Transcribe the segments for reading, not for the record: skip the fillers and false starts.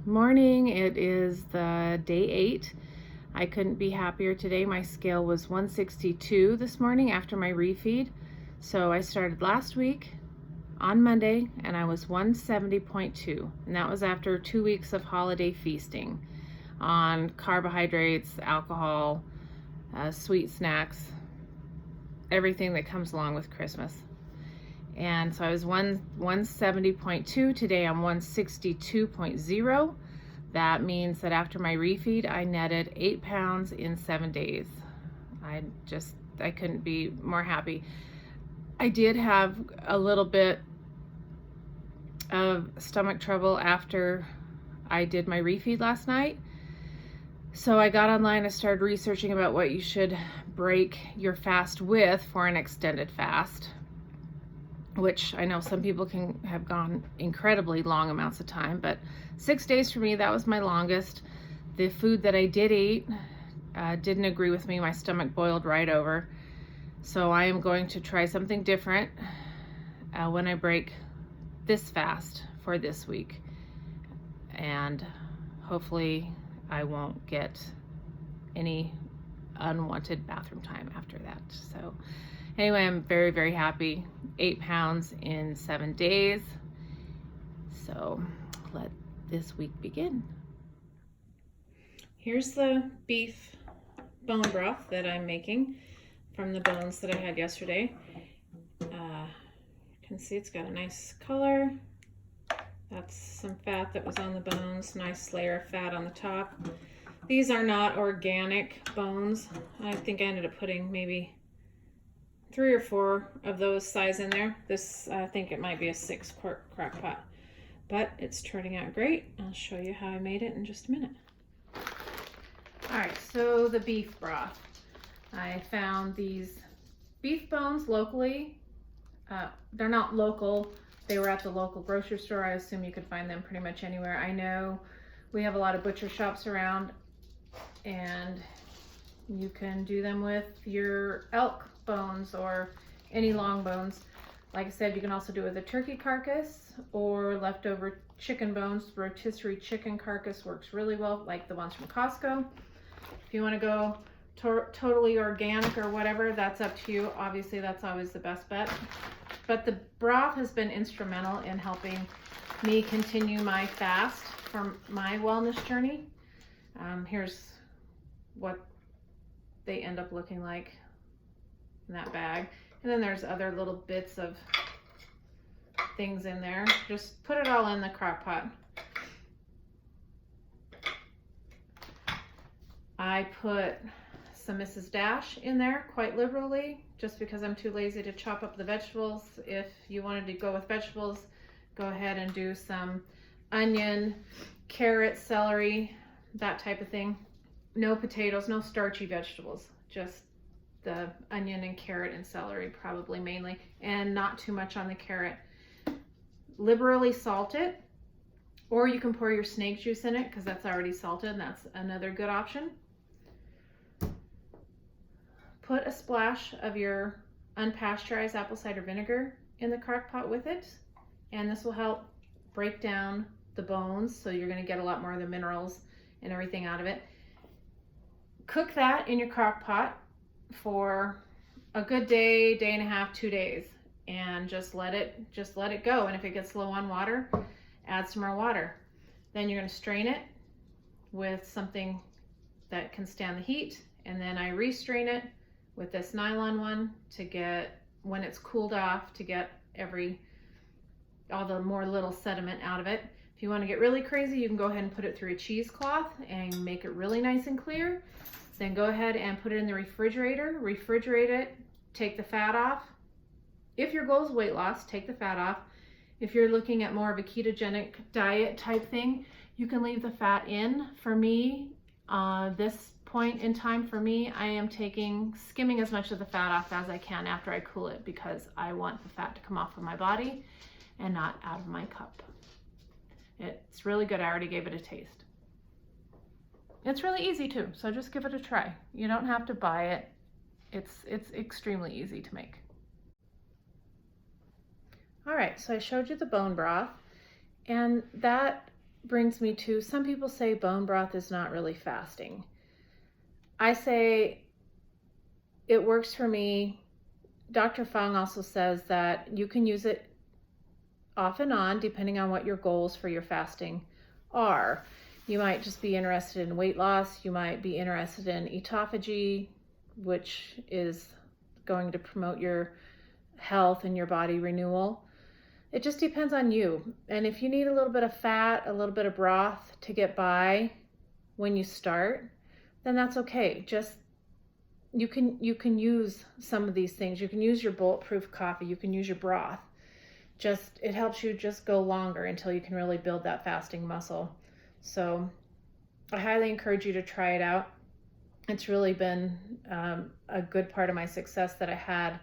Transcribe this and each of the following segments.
Morning, it is the day 8. I couldn't be happier today. My scale was 162 this morning after my refeed. So I started last week on Monday and I was 170.2, and that was after 2 weeks of holiday feasting on carbohydrates, alcohol, sweet snacks, everything that comes along with Christmas. And so I was 170.2. Today I'm 162.0. That means that after my refeed, I netted 8 pounds in 7 days. I couldn't be more happy. I did have a little bit of stomach trouble after I did my refeed last night. So I got online and started researching about what you should break your fast with for an extended fast, which I know some people can have gone incredibly long amounts of time, but 6 days for me, that was my longest. The food that I did eat didn't agree with me. My stomach boiled right over. So I am going to try something different when I break this fast for this week. And hopefully I won't get any unwanted bathroom time after that. So anyway, I'm very, very happy. 8 pounds in 7 days. So let this week begin. Here's the beef bone broth that I'm making from the bones that I had yesterday. You can see it's got a nice color. That's some fat that was on the bones, nice layer of fat on the top. These are not organic bones. I think I ended up putting maybe 3 or 4 of those size in there. This, I think it might be a 6-quart crock pot, but it's turning out great. I'll show you how I made it in just a minute. All right, so the beef broth. I found these beef bones locally. They're not local. They were at the local grocery store. I assume you could find them pretty much anywhere. I know we have a lot of butcher shops around, and you can do them with your elk bones or any long bones. Like I said, you can also do it with a turkey carcass or leftover chicken bones. Rotisserie chicken carcass works really well, like the ones from Costco. If you want to go totally organic or whatever, that's up to you. Obviously, that's always the best bet. But the broth has been instrumental in helping me continue my fast from my wellness journey. Here's what they end up looking like in that bag. And then there's other little bits of things in there. Just put it all in the crock pot. I put some Mrs. Dash in there quite liberally, just because I'm too lazy to chop up the vegetables. If you wanted to go with vegetables, go ahead and do some onion, carrot, celery, that type of thing. No potatoes, no starchy vegetables, just the onion and carrot and celery probably mainly, and not too much on the carrot. Liberally salt it, or you can pour your snake juice in it because that's already salted, and that's another good option. Put a splash of your unpasteurized apple cider vinegar in the crock pot with it, and this will help break down the bones, so you're going to get a lot more of the minerals and everything out of it. Cook that in your crock pot for a good day, day and a half, 2 days, and just let it go. And if it gets low on water, add some more water. Then you're going to strain it with something that can stand the heat, and then I restrain it with this nylon one to get, when it's cooled off, to get all the more little sediment out of it. If you want to get really crazy, you can go ahead and put it through a cheesecloth and make it really nice and clear. Then go ahead and put it in the refrigerator, refrigerate it, take the fat off. If your goal is weight loss, take the fat off. If you're looking at more of a ketogenic diet type thing, you can leave the fat in. For me, this point in time for me, I am skimming as much of the fat off as I can after I cool it, because I want the fat to come off of my body and not out of my cup. It's really good. I already gave it a taste. It's really easy too, so just give it a try. You don't have to buy it. It's extremely easy to make. All right, so I showed you the bone broth, and that brings me to, some people say bone broth is not really fasting. I say it works for me. Dr. Fung also says that you can use it off and on depending on what your goals for your fasting are. You might just be interested in weight loss. You might be interested in autophagy, which is going to promote your health and your body renewal. It just depends on you. And if you need a little bit of fat, a little bit of broth to get by when you start, then that's okay. Just you can use some of these things. You can use your bulletproof coffee. You can use your broth. Just, it helps you just go longer until you can really build that fasting muscle. So I highly encourage you to try it out. It's really been a good part of my success that I had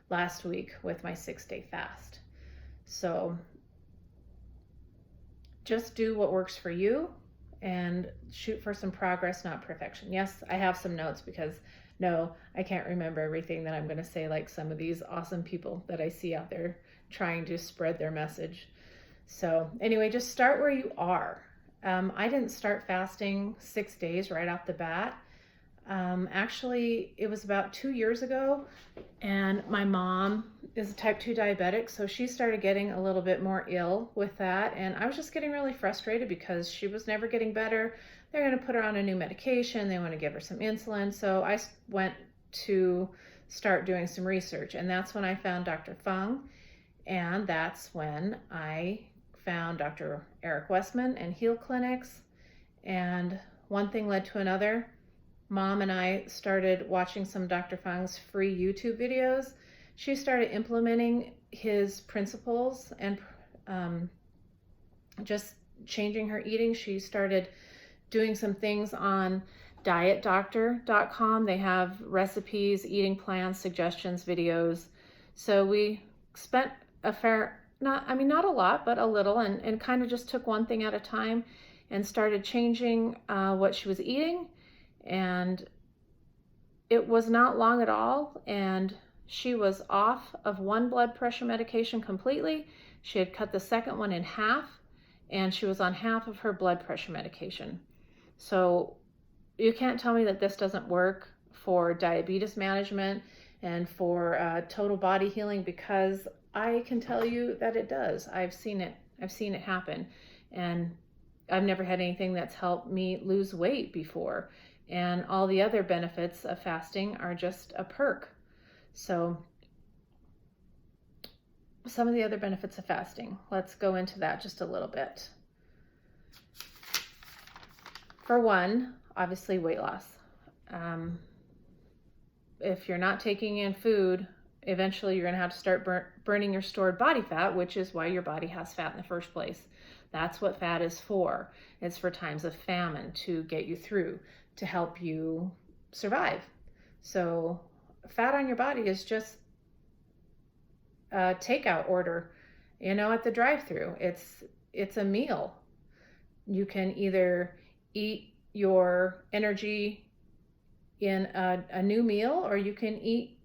last week with my 6-day fast. So just do what works for you and shoot for some progress, not perfection. Yes, I have some notes because no, I can't remember everything that I'm going to say, like some of these awesome people that I see out there trying to spread their message. So anyway, just start where you are. I didn't start fasting 6 days right off the bat. Actually, it was about 2 years ago, and my mom is a type 2 diabetic, so she started getting a little bit more ill with that, and I was just getting really frustrated because she was never getting better. They're going to put her on a new medication. They want to give her some insulin, so I went to start doing some research, and that's when I found Dr. Fung, and that's when I found Dr. Eric Westman and Heal Clinics, and one thing led to another. Mom and I started watching some Dr. Fung's free YouTube videos. She started implementing his principles and just changing her eating. She started doing some things on dietdoctor.com. They have recipes, eating plans, suggestions, videos. So we spent not a lot, but a little, and kind of just took one thing at a time and started changing what she was eating. And it was not long at all, and she was off of one blood pressure medication completely. She had cut the second one in half, and she was on half of her blood pressure medication. So you can't tell me that this doesn't work for diabetes management and for total body healing, because I can tell you that it does. I've seen it happen, and I've never had anything that's helped me lose weight before. And all the other benefits of fasting are just a perk. So some of the other benefits of fasting, let's go into that just a little bit. For one, obviously weight loss. If you're not taking in food, eventually you're going to have to start burning your stored body fat, which is why your body has fat in the first place. That's what fat is for. It's for times of famine, to get you through, to help you survive. So fat on your body is just a takeout order, at the drive-thru. It's a meal. You can either eat your energy in a new meal, or you can eat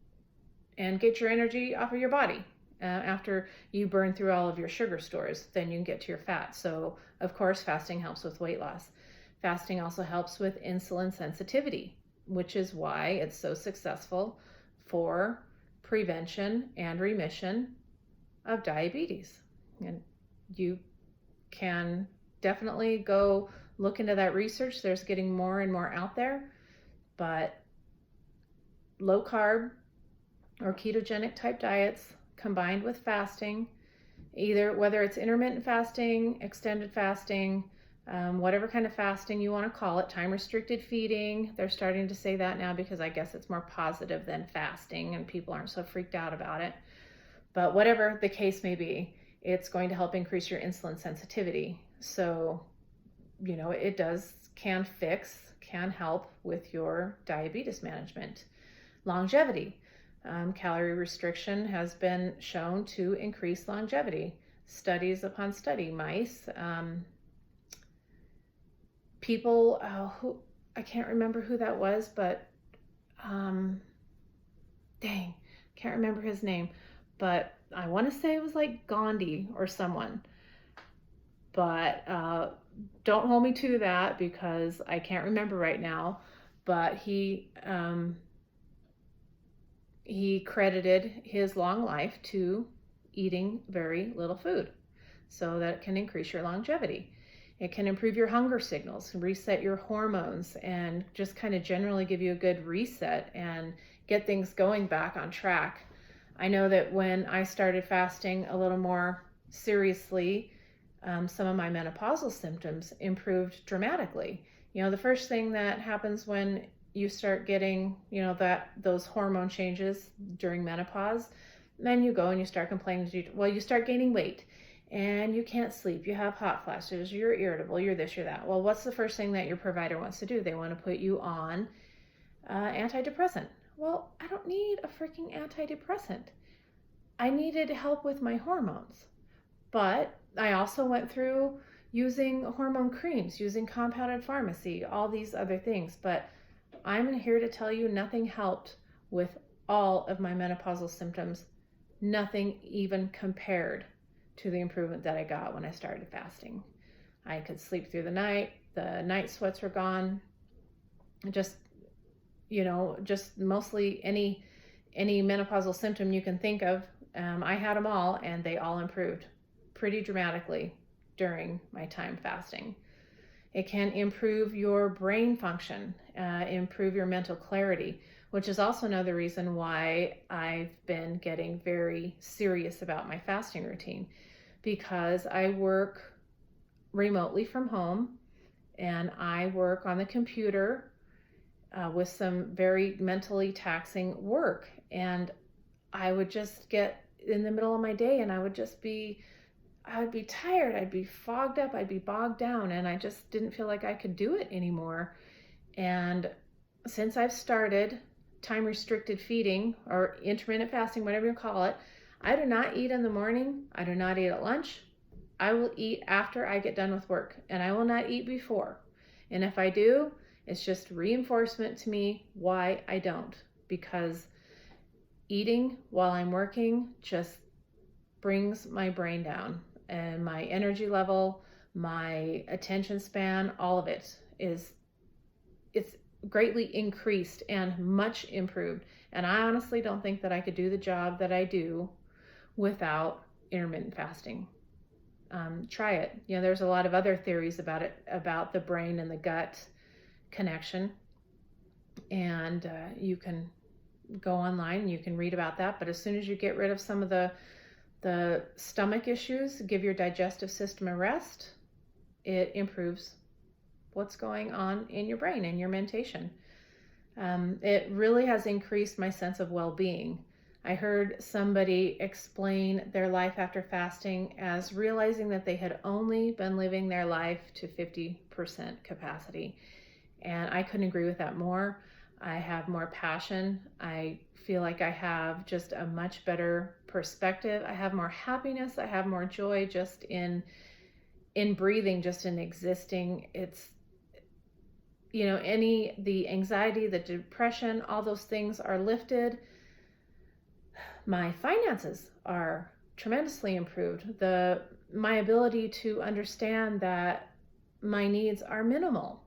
and get your energy off of your body. After you burn through all of your sugar stores, then you can get to your fat. So of course, fasting helps with weight loss. Fasting also helps with insulin sensitivity, which is why it's so successful for prevention and remission of diabetes. And you can definitely go look into that research. There's getting more and more out there, but low carb or ketogenic type diets combined with fasting, whether it's intermittent fasting, extended fasting, whatever kind of fasting you want to call it, time restricted feeding. They're starting to say that now because I guess it's more positive than fasting and people aren't so freaked out about it. But whatever the case may be, it's going to help increase your insulin sensitivity. So, it can help with your diabetes management. Longevity. Calorie restriction has been shown to increase longevity. Studies upon study, mice, people who, I can't remember who that was, but can't remember his name, but I want to say it was like Gandhi or someone. but don't hold me to that because I can't remember right now. But he credited his long life to eating very little food, so that can increase your longevity. It can improve your hunger signals, reset your hormones, and just kind of generally give you a good reset and get things going back on track. I know that when I started fasting a little more seriously, some of my menopausal symptoms improved dramatically. The first thing that happens when you start getting, those hormone changes during menopause, then you go and you start complaining, you start gaining weight and you can't sleep, you have hot flashes, you're irritable, you're this, you're that. Well, what's the first thing that your provider wants to do? They want to put you on antidepressant. Well, I don't need a freaking antidepressant. I needed help with my hormones. But I also went through using hormone creams, using compounded pharmacy, all these other things. But I'm here to tell you nothing helped with all of my menopausal symptoms. Nothing even compared to the improvement that I got when I started fasting. I could sleep through the night sweats were gone. Just mostly any menopausal symptom you can think of, I had them all, and they all improved pretty dramatically during my time fasting. It can improve your brain function, improve your mental clarity, which is also another reason why I've been getting very serious about my fasting routine, because I work remotely from home and I work on the computer with some very mentally taxing work. And I would just get in the middle of my day and I would be tired, I'd be fogged up, I'd be bogged down, and I just didn't feel like I could do it anymore. And since I've started time restricted feeding or intermittent fasting, whatever you call it, I do not eat in the morning, I do not eat at lunch. I will eat after I get done with work, and I will not eat before. And if I do, it's just reinforcement to me why I don't, because eating while I'm working just brings my brain down, and my energy level, my attention span, all of it's greatly increased and much improved. And I honestly don't think that I could do the job that I do without intermittent fasting. Try it. There's a lot of other theories about it, about the brain and the gut connection, and you can go online and you can read about that. But as soon as you get rid of some of the stomach issues, give your digestive system a rest, it improves what's going on in your brain and your mentation. It really has increased my sense of well-being. I heard somebody explain their life after fasting as realizing that they had only been living their life to 50% capacity. And I couldn't agree with that more. I have more passion. I feel like I have just a much better perspective. I have more happiness. I have more joy just in breathing, just in existing. It's, the anxiety, the depression, all those things are lifted. My finances are tremendously improved. My ability to understand that my needs are minimal,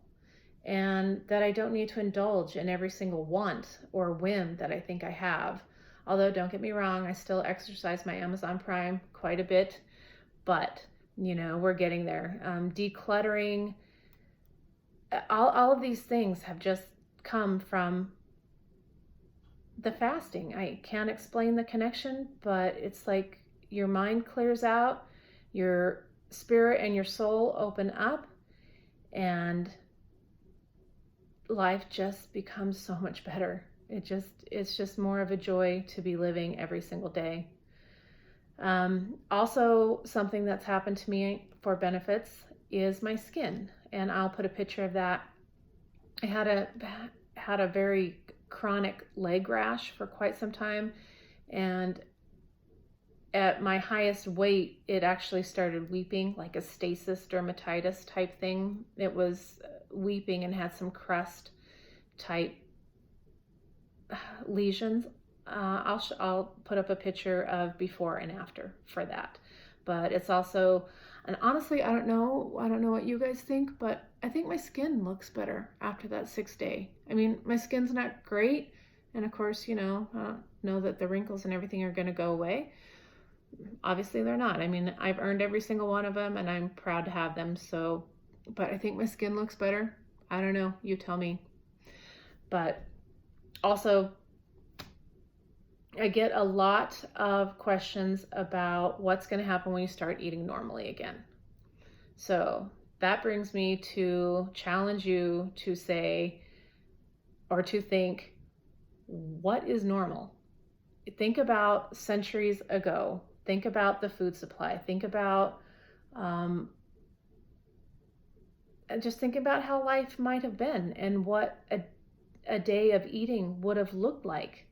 and that I don't need to indulge in every single want or whim that I think I have. Although, don't get me wrong, I still exercise my Amazon Prime quite a bit, but we're getting there. Decluttering, all of these things have just come from the fasting. I can't explain the connection, but it's like your mind clears out, your spirit and your soul open up, and life just becomes so much better. It's just more of a joy to be living every single day. Also, something that's happened to me for benefits is my skin, and I'll put a picture of that. I had a very chronic leg rash for quite some time, and at my highest weight, it actually started weeping, like a stasis dermatitis type thing. It was weeping and had some crust type lesions. I'll put up a picture of before and after for that. but it's also, and honestly, I don't know what you guys think, but I think my skin looks better after that 6 day. I mean, my skin's not great, and of course, I don't know that the wrinkles and everything are going to go away. Obviously they're not. I mean, I've earned every single one of them and I'm proud to have them. So, but I think my skin looks better. I don't know, you tell me. But also, I get a lot of questions about what's going to happen when you start eating normally again. So that brings me to challenge you to say, or to think, what is normal? Think about centuries ago. Think about the food supply. Think about, just think about how life might have been and what a day of eating would have looked like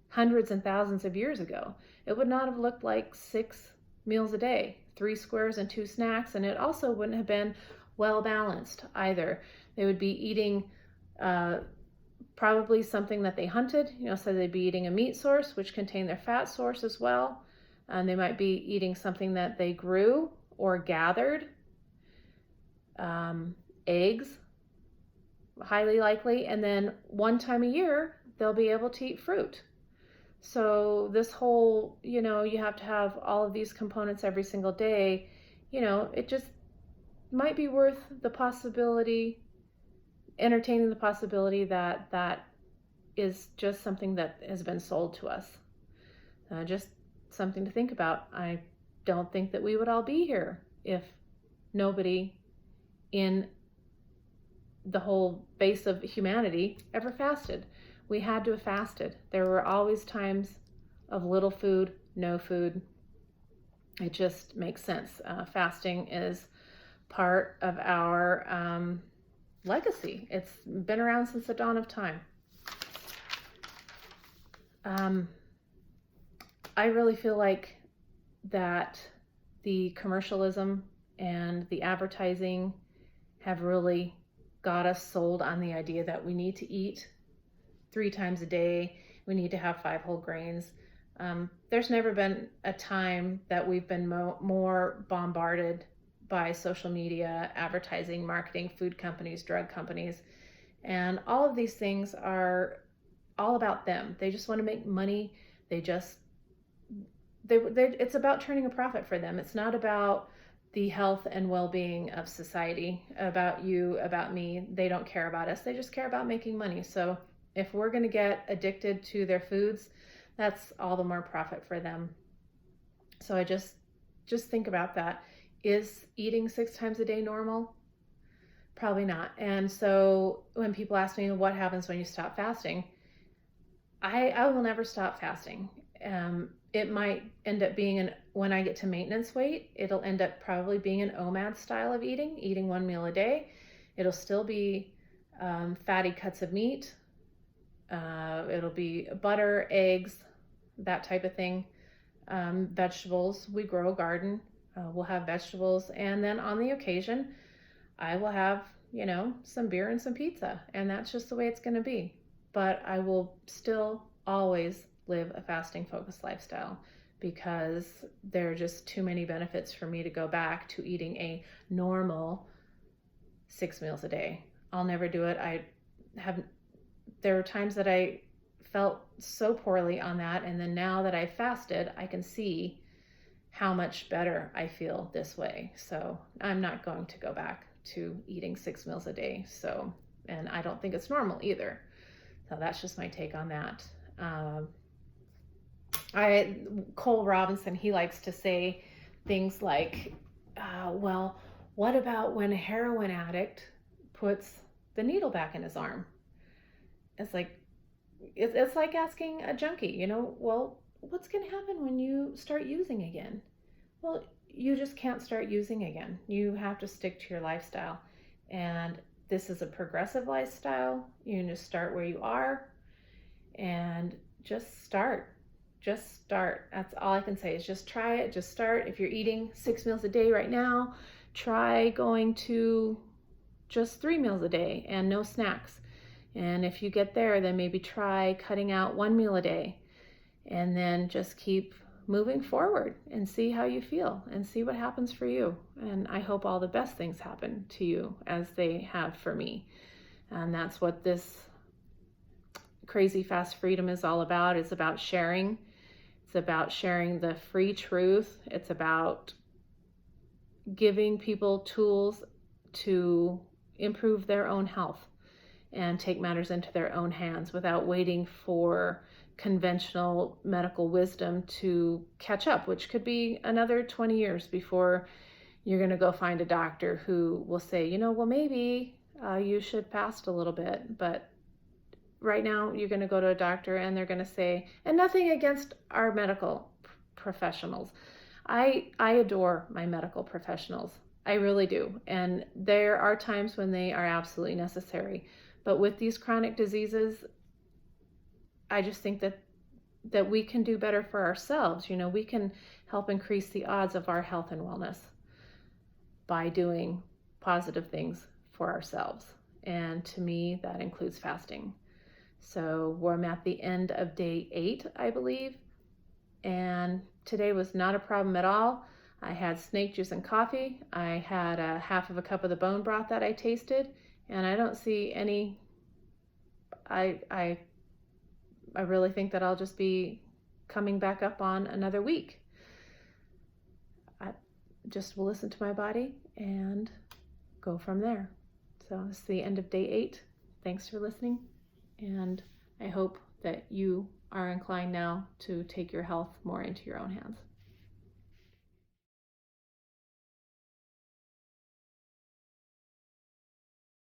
hundreds and thousands of years ago. It would not have looked like 6 meals a day, 3 squares and 2 snacks, and it also wouldn't have been well balanced either. They would be eating probably something that they hunted, so they'd be eating a meat source, which contained their fat source as well. And they might be eating something that they grew or gathered. Eggs, highly likely. And then one time a year, they'll be able to eat fruit. So this whole, you have to have all of these components every single day, it just might be worth the possibility, entertaining the possibility that that is just something that has been sold to us. Just something to think about. I don't think that we would all be here if nobody in the whole base of humanity ever fasted. We had to have fasted. There were always times of little food, no food. It just makes sense. Fasting is part of our legacy. It's been around since the dawn of time. I really feel like that the commercialism and the advertising have really got us sold on the idea that we need to eat 3 times a day. We need to have 5 whole grains. There's never been a time that we've been more bombarded by social media, advertising, marketing, food companies, drug companies, and all of these things are all about them. They just want to make money. It's about turning a profit for them. It's not about the health and well-being of society, about you, about me. They don't care about us. They just care about making money. So if we're going to get addicted to their foods, that's all the more profit for them. So I just think about that. Is eating 6 times a day normal? Probably not. And so when people ask me what happens when you stop fasting, I will never stop fasting. It might end up being when I get to maintenance weight, it'll end up probably being an OMAD style of eating 1 meal a day. It'll still be fatty cuts of meat. It'll be butter, eggs, that type of thing. Vegetables. We grow a garden. We'll have vegetables. And then on the occasion, I will have, some beer and some pizza. And that's just the way it's going to be. But I will still always live a fasting focused lifestyle because there are just too many benefits for me to go back to eating a normal 6 meals a day. I'll never do it. There were times that I felt so poorly on that, and then now that I fasted, I can see how much better I feel this way. So I'm not going to go back to eating 6 meals a day. So, and I don't think it's normal either. So that's just my take on that. Cole Robinson, he likes to say things like, well, what about when a heroin addict puts the needle back in his arm? It's like, it's like asking a junkie, well, what's going to happen when you start using again? Well, you just can't start using again. You have to stick to your lifestyle. And this is a progressive lifestyle. You can just start where you are and just start. Just start. That's all I can say is just try it. Just start. If you're eating 6 meals a day right now, try going to just 3 meals a day and no snacks. And if you get there, then maybe try cutting out 1 meal a day and then just keep moving forward and see how you feel and see what happens for you. And I hope all the best things happen to you as they have for me. And that's what this Crazy Fast Freedom is all about. It's about sharing. It's about sharing the free truth. It's about giving people tools to improve their own health and take matters into their own hands without waiting for conventional medical wisdom to catch up, which could be another 20 years before you're going to go find a doctor who will say, well, maybe you should fast a little bit. But right now you're going to go to a doctor and they're going to say, and nothing against our medical professionals. I adore my medical professionals. I really do. And there are times when they are absolutely necessary. But with these chronic diseases, I just think that we can do better for ourselves. We can help increase the odds of our health and wellness by doing positive things for ourselves. And to me, that includes fasting. So we're at the end of day 8, I believe. And today was not a problem at all. I had snake juice and coffee. I had a half of a cup of the bone broth that I tasted. And I don't see any, I really think that I'll just be coming back up on another week. I just will listen to my body and go from there. So this is the end of day 8. Thanks for listening. And I hope that you are inclined now to take your health more into your own hands.